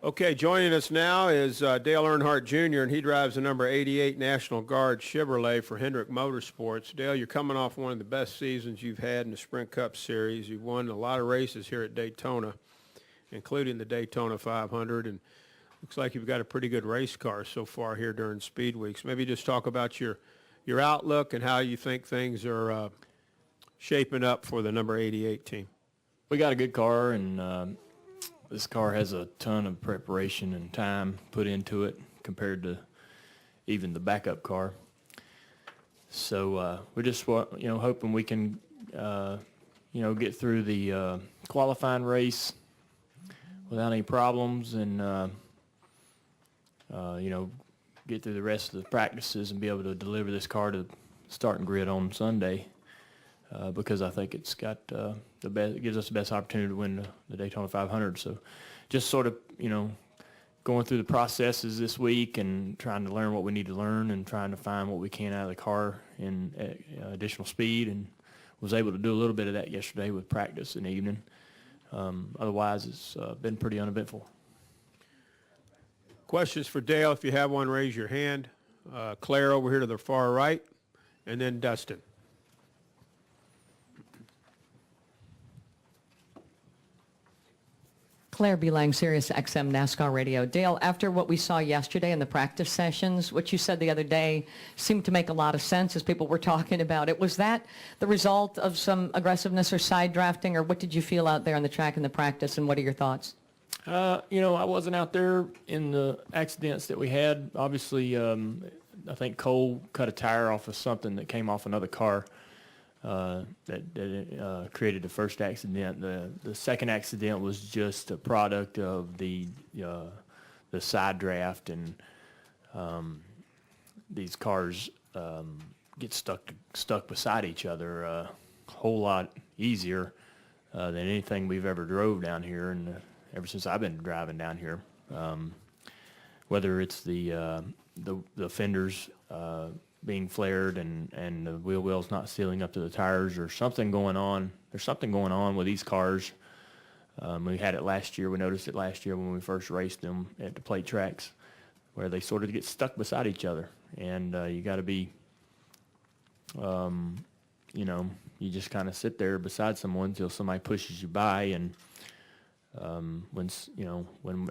Okay, joining us now is Dale Earnhardt Jr., and he drives the number 88 National Guard Chevrolet for Hendrick Motorsports. Dale, you're coming off one of the best seasons you've had in the Sprint Cup Series. You've won a lot of races here at Daytona, including the Daytona 500, and looks like you've got a pretty good race car so far here during Speedweeks. Maybe just talk about your outlook and how you think things are shaping up for the number 88 team. We got a good car, and this car has a ton of preparation and time put into it compared to even the backup car. So we're just hoping we can get through the qualifying race without any problems, and get through the rest of the practices and be able to deliver this car to the starting grid on Sunday. Because I think it's got it gives us the best opportunity to win the Daytona 500. So just sort of, going through the processes this week and trying to learn what we need to learn and trying to find what we can out of the car in additional speed, and was able to do a little bit of that yesterday with practice in the evening. Otherwise, it's been pretty uneventful. Questions for Dale? If you have one, raise your hand. Claire over here to the far right, and then Dustin. Claire B. Lang, Sirius XM NASCAR Radio. Dale, after what we saw yesterday in the practice sessions, what you said the other day seemed to make a lot of sense as people were talking about it. Was that the result of some aggressiveness or side drafting, or what did you feel out there on the track in the practice, and what are your thoughts? I wasn't out there in the accidents that we had. Obviously, I think Cole cut a tire off of something that came off another car. That created the first accident. The second accident was just a product of the side draft, and these cars get stuck beside each other a whole lot easier than anything we've ever drove down here, and ever since I've been driving down here. Whether it's the fenders being flared and the wheel wells not sealing up to the tires, or something going on. There's something going on with these cars. We had it last year. We noticed it last year when we first raced them at the plate tracks, where they sort of get stuck beside each other. And you got to be, you just kind of sit there beside someone until somebody pushes you by. And when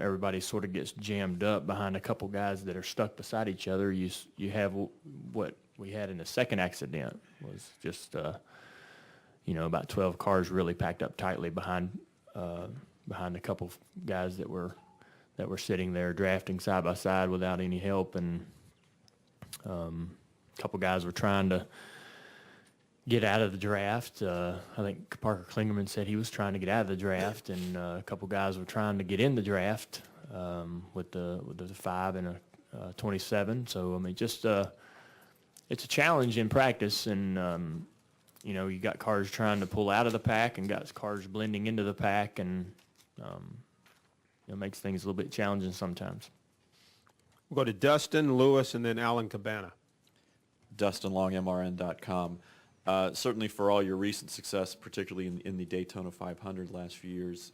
everybody sort of gets jammed up behind a couple guys that are stuck beside each other, you have what we had in the second accident was just about 12 cars really packed up tightly behind a couple guys that were sitting there drafting side by side without any help, and a couple guys were trying to get out of the draft. I think Parker Klingerman said he was trying to get out of the draft, and a couple guys were trying to get in the draft with the 5 and a 27. So I mean, just it's a challenge in practice, and you got cars trying to pull out of the pack, and got cars blending into the pack, and it makes things a little bit challenging sometimes. We'll go to Dustin, Lewis, and then Alan Cabana. DustinLongMRN.com. Certainly for all your recent success, particularly in the Daytona 500 last few years,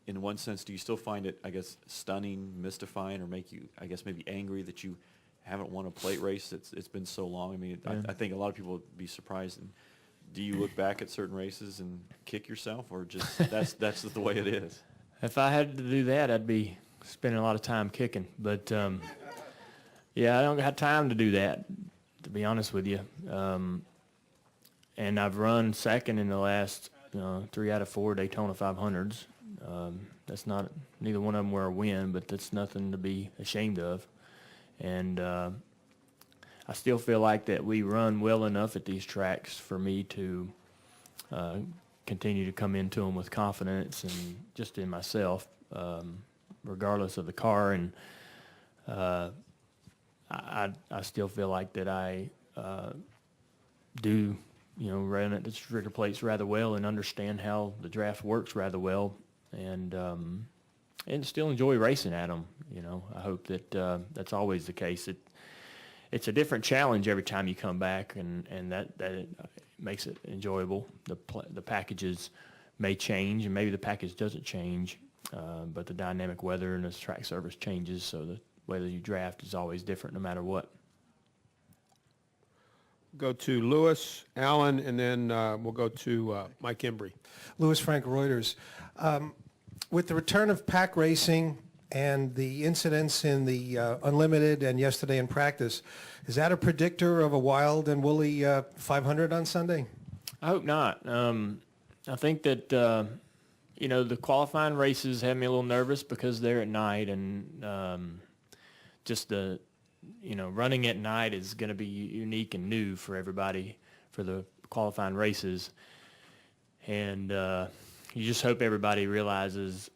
in one sense, do you still find it, I guess, stunning, mystifying, or make you, I guess, maybe angry that you haven't won a plate race? It's been so long. I mean, yeah. I think a lot of people would be surprised. And do you look back at certain races and kick yourself, or just that's the way it is? If I had to do that, I'd be spending a lot of time kicking. But, yeah, I don't have time to do that, to be honest with you. And I've run second in the last 3 out of 4 Daytona 500s. That's not, neither one of them were a win, but that's nothing to be ashamed of. And I still feel like that we run well enough at these tracks for me to continue to come into them with confidence and just in myself, regardless of the car. And I still feel like that I do run at the trigger plates rather well and understand how the draft works rather well, and still enjoy racing at them. I hope that that's always the case. It's a different challenge every time you come back, and that it makes it enjoyable. The packages may change, and maybe the package doesn't change But the dynamic weather and the track surface changes, so the way that you draft is always different no matter what. Go to Lewis, Allen, and then we'll go to Mike Embry. Louis Frank Reuters. With the return of pack racing and the incidents in the Unlimited and yesterday in practice, is that a predictor of a wild and woolly 500 on Sunday? I hope not. I think that, the qualifying races have me a little nervous because they're at night, and just the, running at night is going to be unique and new for everybody for the qualifying races. And you just hope everybody realizes,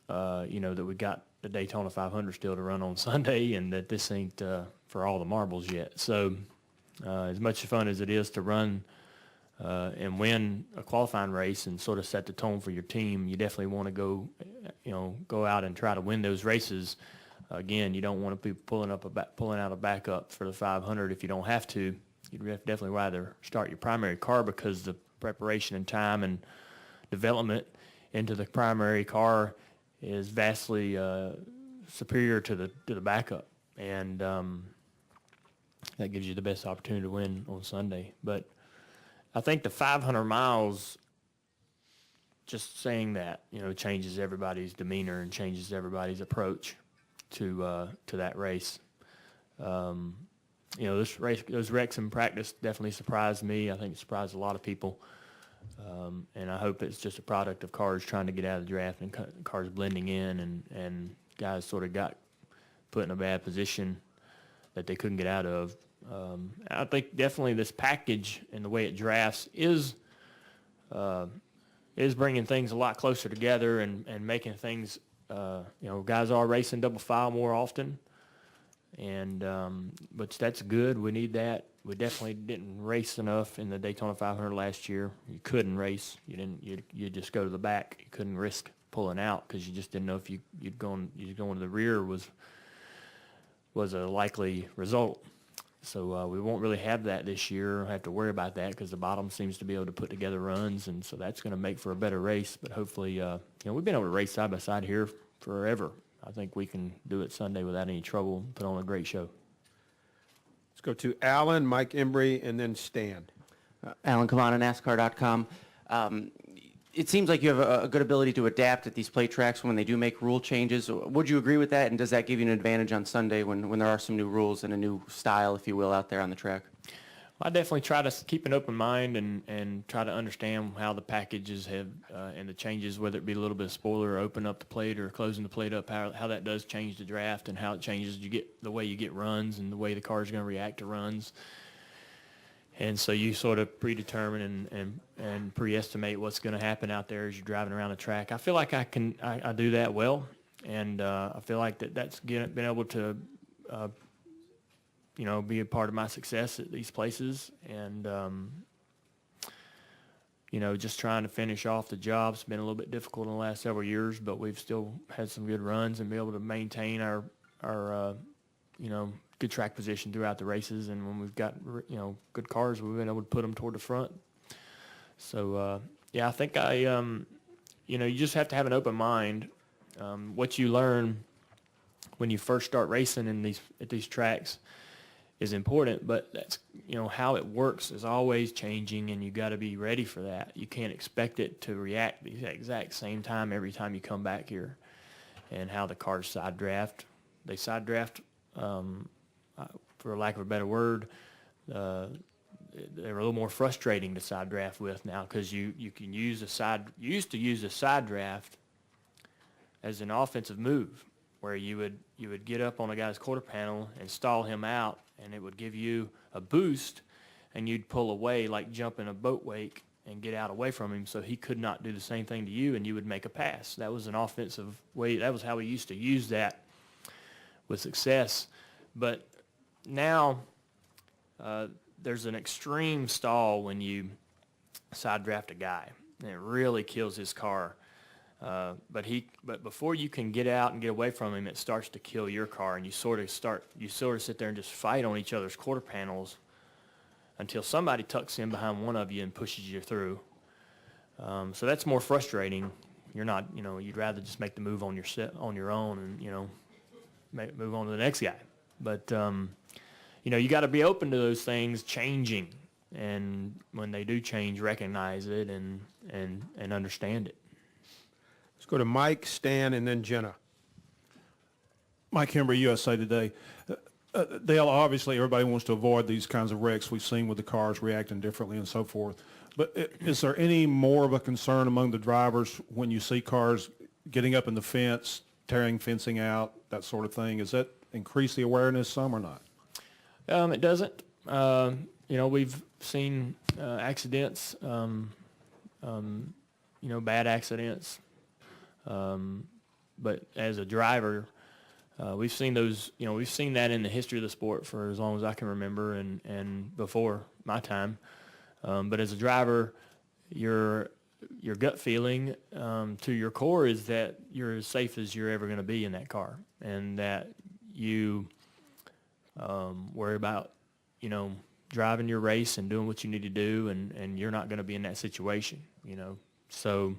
that we got the Daytona 500 still to run on Sunday, and that this ain't for all the marbles yet. So as much fun as it is to run and win a qualifying race and sort of set the tone for your team, you definitely want to go out and try to win those races. Again, you don't want to be pulling out a backup for the 500 if you don't have to. You'd definitely rather start your primary car, because the preparation and time and development into the primary car is vastly superior to the backup, and that gives you the best opportunity to win on Sunday. But I think the 500 miles, just saying that, changes everybody's demeanor and changes everybody's approach to that race. This race, those wrecks in practice definitely surprised me. I think it surprised a lot of people. And I hope it's just a product of cars trying to get out of the draft and cars blending in, and guys sort of got put in a bad position that they couldn't get out of. I think definitely this package and the way it drafts is bringing things a lot closer together and making things, guys are racing double file more often. And but that's good. We need that. We definitely didn't race enough in the Daytona 500 last year. You couldn't race. You just go to the back. You couldn't risk pulling out because you just didn't know if you'd going to the rear was a likely result. So we won't really have that this year. Have to worry about that because the bottom seems to be able to put together runs, and so that's going to make for a better race. But hopefully, we've been able to race side by side here forever. I think we can do it Sunday without any trouble and put on a great show. Let's go to Allen, Mike Embry, and then Stan. Alan Cavana, NASCAR.com. It seems like you have a good ability to adapt at these plate tracks when they do make rule changes. Would you agree with that, and does that give you an advantage on Sunday when there are some new rules and a new style, if you will, out there on the track? I definitely try to keep an open mind and try to understand how the packages have and the changes, whether it be a little bit of spoiler or open up the plate or closing the plate up, how that does change the draft and how it changes the way you get runs and the way the car is going to react to runs. And so you sort of predetermine and pre-estimate what's going to happen out there as you're driving around the track. I feel like I do that well, and I feel like that's been able to be a part of my success at these places. And, just trying to finish off the job has been a little bit difficult in the last several years, but we've still had some good runs and be able to maintain our good track position throughout the races. And when we've got, good cars, we've been able to put them toward the front. So, I think you just have to have an open mind. What you learn when you first start racing at these tracks is important, but that's how it works is always changing, and you got to be ready for that. You can't expect it to react the exact same time every time you come back here. And how the cars side draft, for lack of a better word, they're a little more frustrating to side draft with now, because you can use you used to use a side draft as an offensive move, where you would get up on a guy's quarter panel and stall him out, and it would give you a boost, and you'd pull away like jumping a boat wake and get out away from him so he could not do the same thing to you, and you would make a pass. That was an offensive way. That was how we used to use that with success. But now there's an extreme stall when you side draft a guy, and it really kills his car. But before you can get out and get away from him, it starts to kill your car, and you sort of sit there and just fight on each other's quarter panels until somebody tucks in behind one of you and pushes you through. So that's more frustrating you're not, you'd rather just make the move on your own and, move on to the next guy. But, you got to be open to those things changing. And when they do change, recognize it and understand it. Let's go to Mike, Stan, and then Jenna. Mike Hembry, USA Today. Dale, obviously everybody wants to avoid these kinds of wrecks we've seen with the cars reacting differently and so forth. But is there any more of a concern among the drivers when you see cars getting up in the fence, tearing fencing out, that sort of thing? Does that increase the awareness some or not? It doesn't. We've seen accidents, bad accidents. But as a driver, we've seen those, we've seen that in the history of the sport for as long as I can remember and before my time. But as a driver, your gut feeling to your core is that you're as safe as you're ever going to be in that car, and that you worry about, driving your race and doing what you need to do, and you're not going to be in that situation, So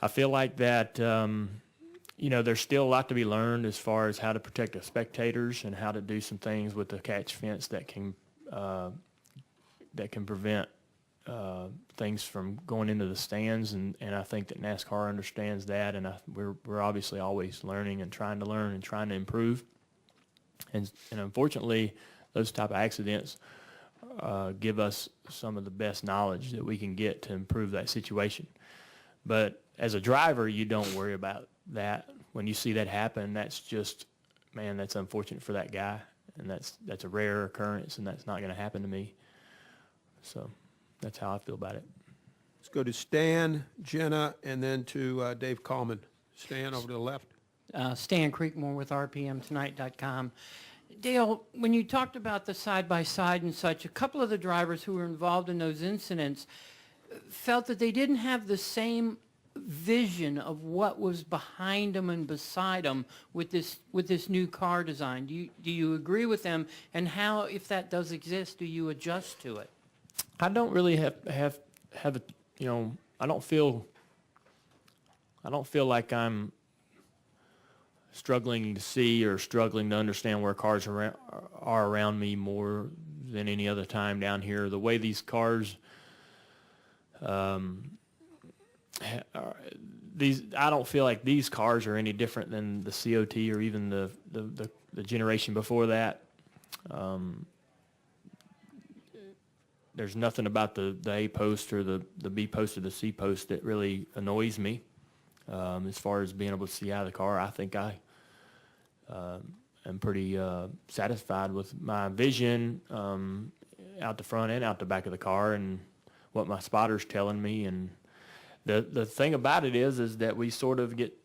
I feel like that, there's still a lot to be learned as far as how to protect the spectators and how to do some things with the catch fence that can prevent things from going into the stands, and I think that NASCAR understands that, and we're obviously always learning and trying to learn and trying to improve, and unfortunately, those type of accidents give us some of the best knowledge that we can get to improve that situation. But as a driver, you don't worry about that. When you see that happen, that's just, man, that's unfortunate for that guy, and that's a rare occurrence, and that's not going to happen to me. So that's how I feel about it. Let's go to Stan, Jenna, and then to Dave Coleman. Stan, over to the left. Stan Creekmore with RPMTonight.com. Dale, when you talked about the side-by-side and such, a couple of the drivers who were involved in those incidents felt that they didn't have the same vision of what was behind them and beside them with this new car design. Do you agree with them? And how, if that does exist, do you adjust to it? I don't really have a, I don't feel like I'm struggling to see or struggling to understand where cars are around me more than any other time down here. The way these cars, I don't feel like these cars are any different than the COT or even the generation before that. There's nothing about the A post or the B post or the C post that really annoys me. As far as being able to see out of the car, I think I am pretty satisfied with my vision out the front and out the back of the car and what my spotter's telling me. And the thing about it is that we sort of get,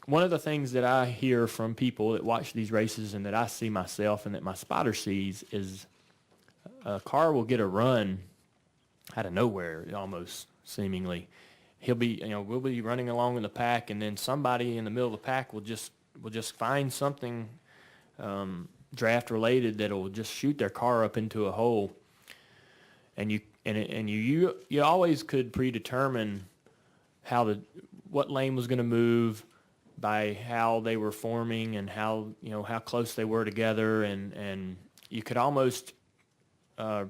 one of the things that I hear from people that watch these races and that I see myself and that my spotter sees is a car will get a run out of nowhere, almost seemingly. He'll be, we'll be running along in the pack, and then somebody in the middle of the pack will just find something draft related that'll just shoot their car up into a hole. And you always could predetermine what lane was going to move by how they were forming and how close they were together, and you could almost you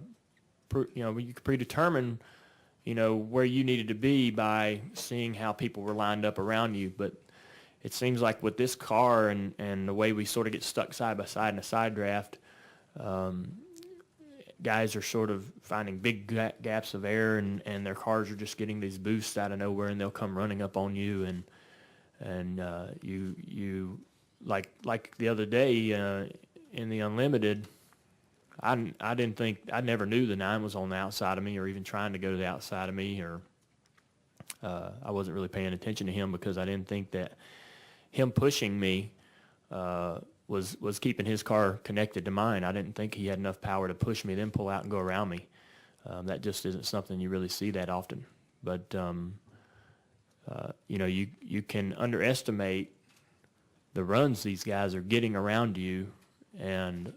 could predetermine where you needed to be by seeing how people were lined up around you. But it seems like with this car and the way we sort of get stuck side by side in a side draft, guys are sort of finding big gaps of air, and their cars are just getting these boosts out of nowhere, and they'll come running up on you, and you like the other day in the Unlimited, I never knew the 9 was on the outside of me or even trying to go to the outside of me, or I wasn't really paying attention to him because I didn't think that him pushing me was keeping his car connected to mine. I didn't think he had enough power to push me, then pull out and go around me. That just isn't something you really see that often. But you can underestimate the runs these guys are getting around you, and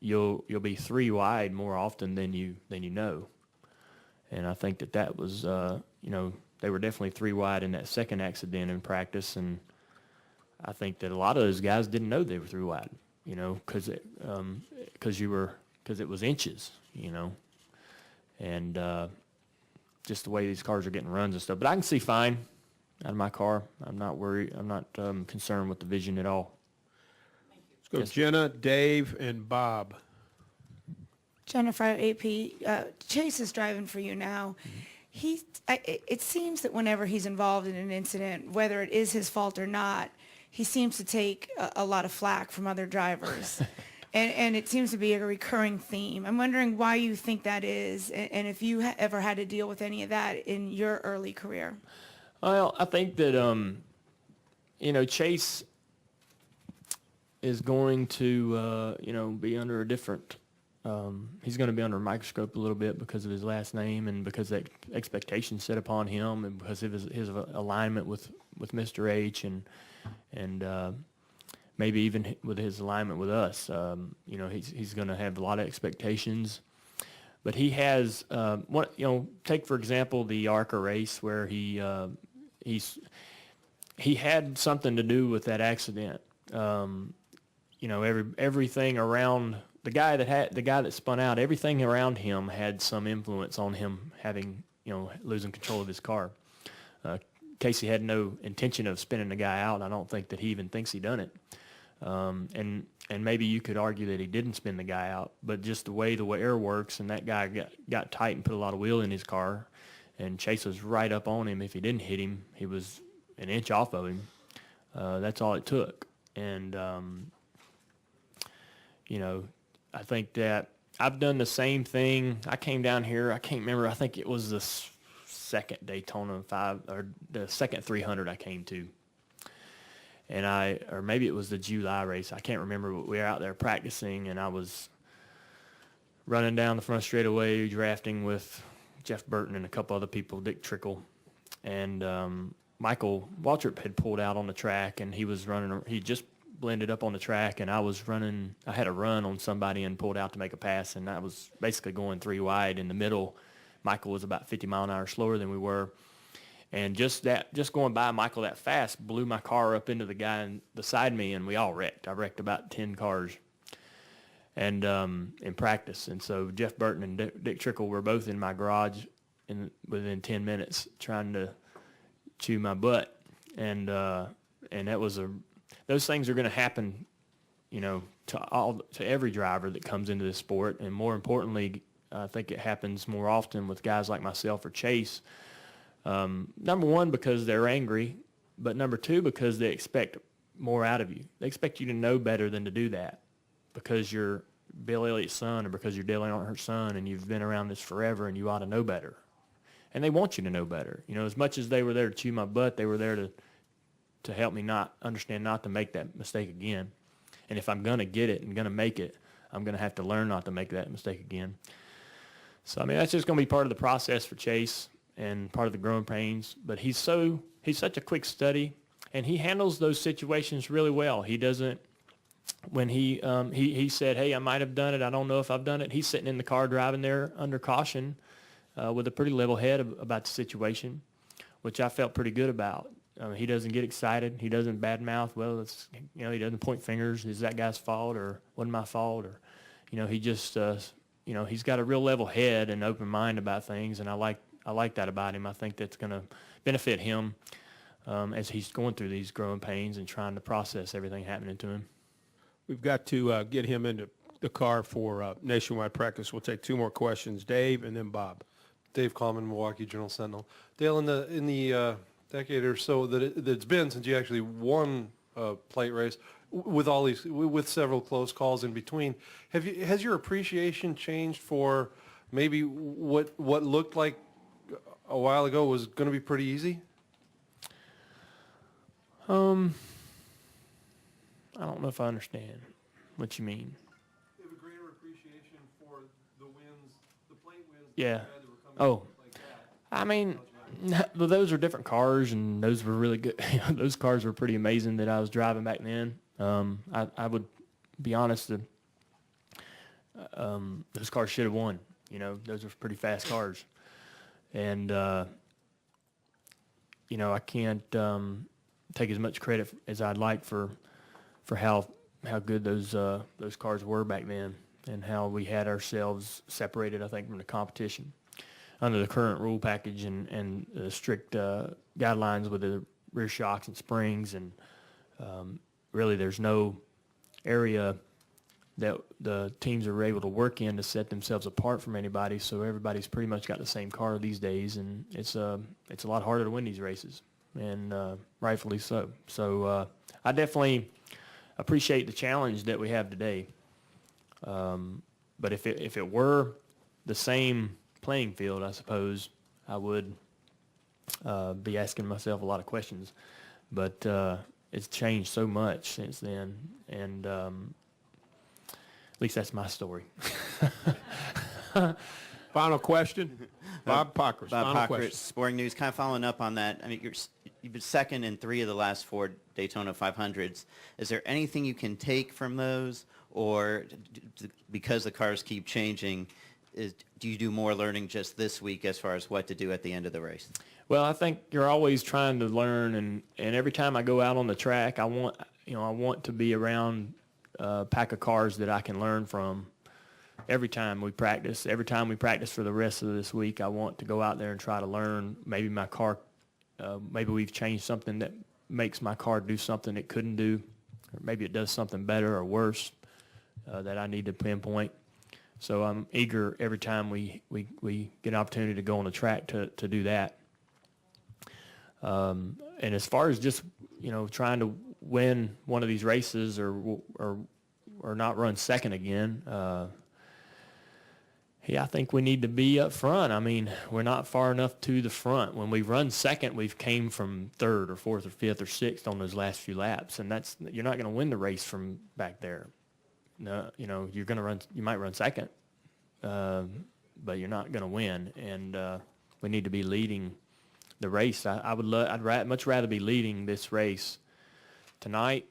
you'll be 3 wide more often than you know. And I think that was they were definitely 3 wide in that second accident in practice, and I think that a lot of those guys didn't know they were 3 wide, you know, because it was inches, you know, and just the way these cars are getting runs and stuff. But I can see fine out of my car. I'm not worried. I'm not concerned with the vision at all. Let's go Jenna, Dave, and Bob. Jennifer, AP, Chase is driving for you now. It seems that whenever he's involved in an incident, whether it is his fault or not, he seems to take a lot of flack from other drivers. And it seems to be a recurring theme. I'm wondering why you think that is, and if you ever had to deal with any of that in your early career. Well, I think that, you know, Chase is going to, you know, be under a different, he's going to be under a microscope a little bit because of his last name and because that expectation set upon him and because of his alignment with Mr. H and maybe even with his alignment with us. You know, he's going to have a lot of expectations. But he has, you know, take for example the ARCA race where he had something to do with that accident. You know, everything around the guy that spun out, everything around him had some influence on him having, you know, losing control of his car. Casey had no intention of spinning the guy out. I don't think that he even thinks he done it. And maybe you could argue that he didn't spin the guy out, but just the way air works, and that guy got tight and put a lot of wheel in his car, and Chase was right up on him. If he didn't hit him, he was an inch off of him. That's all it took. And, you know, I think that I've done the same thing. I came down here, I can't remember, I think it was the second Daytona 5, or the second 300 I came to. And or maybe it was the July race. I can't remember, but we were out there practicing, and I was running down the front straightaway, drafting with Jeff Burton and a couple other people, Dick Trickle. And Michael Waltrip had pulled out on the track, and he was running. He just blended up on the track, and I was running. I had a run on somebody and pulled out to make a pass, and I was basically going 3 wide in the middle. Michael was about 50 mile an hour slower than we were. And just going by Michael that fast blew my car up into the guy beside me, and we all wrecked. I wrecked about 10 cars, and in practice. And so Jeff Burton and Dick Trickle were both in my garage within 10 minutes trying to chew my butt. And that was those things are going to happen, you know, to every driver that comes into this sport. And more importantly, I think it happens more often with guys like myself or Chase. Number one, because they're angry, but number two, because they expect more out of you. They expect you to know better than to do that because you're Bill Elliott's son or because you're Dale Earnhardt's son and you've been around this forever and you ought to know better. And they want you to know better. You know, as much as they were there to chew my butt, they were there to help me not to make that mistake again. And if I'm going to get it and going to make it, I'm going to have to learn not to make that mistake again. So, I mean, that's just going to be part of the process for Chase and part of the growing pains, but he's such a quick study, and he handles those situations really well. He doesn't, when he said, hey, I might have done it, I don't know if I've done it, he's sitting in the car driving there under caution with a pretty level head about the situation, which I felt pretty good about. He doesn't get excited. He doesn't badmouth. Well, it's, you know, he doesn't point fingers. Is that guy's fault or wasn't my fault? Or, you know, he just, you know, he's got a real level head and open mind about things, and I like that about him. I think that's going to benefit him as he's going through these growing pains and trying to process everything happening to him. We've got to get him into the car for nationwide practice. We'll take 2 more questions. Dave and then Bob. Dave Coleman, Milwaukee Journal-Sentinel. Dale, in the decade or so that it's been since you actually won a plate race, with several close calls in between, has your appreciation changed for maybe what looked like a while ago was going to be pretty easy? I don't know if I understand what you mean. You have a greater appreciation for the wins, the plate wins. Yeah. That were coming like that. I mean, well, those are different cars, and those were really good. Those cars were pretty amazing that I was driving back then. I would be honest, those cars should have won. You know, those were pretty fast cars. And I can't take as much credit as I'd like for how good those cars were back then, and how we had ourselves separated, I think, from the competition under the current rule package and the strict guidelines with the rear shocks and springs, and really there's no area that the teams are able to work in to set themselves apart from anybody. So everybody's pretty much got the same car these days, and it's a lot harder to win these races, and rightfully so. So I definitely appreciate the challenge that we have today. But if it were the same playing field, I suppose I would be asking myself a lot of questions. But it's changed so much since then, and at least that's my story. Final question? Bob Pockers, Bob final Pockers, question. Sporting News. Kind of following up on that. I mean, you've been second in 3 of the last 4 Daytona 500s. Is there anything you can take from those, or because the cars keep changing, do you do more learning just this week as far as what to do at the end of the race? Well, I think you're always trying to learn, and every time I go out on the track, I want to be around a pack of cars that I can learn from. Every time we practice for the rest of this week, I want to go out there and try to learn. Maybe my car, maybe we've changed something that makes my car do something it couldn't do, or maybe it does something better or worse that I need to pinpoint. So I'm eager every time we get an opportunity to go on the track to do that. And as far as just trying to win one of these races or not run second again, I think we need to be up front. I mean, we're not far enough to the front. When we run second, we've came from third or fourth or fifth or sixth on those last few laps, and you're not going to win the race from back there. No, you're going to run. You might run second, but you're not going to win. And we need to be leading the race. I'd much rather be leading this race tonight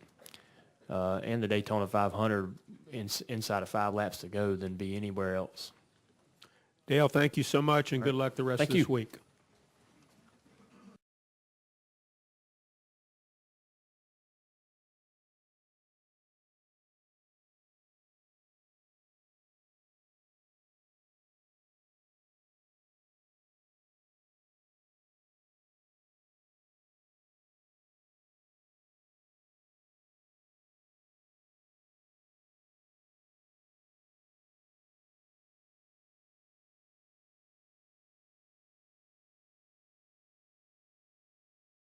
and the Daytona 500 inside of 5 laps to go than be anywhere else. Dale, thank you so much, and good luck the rest of this week.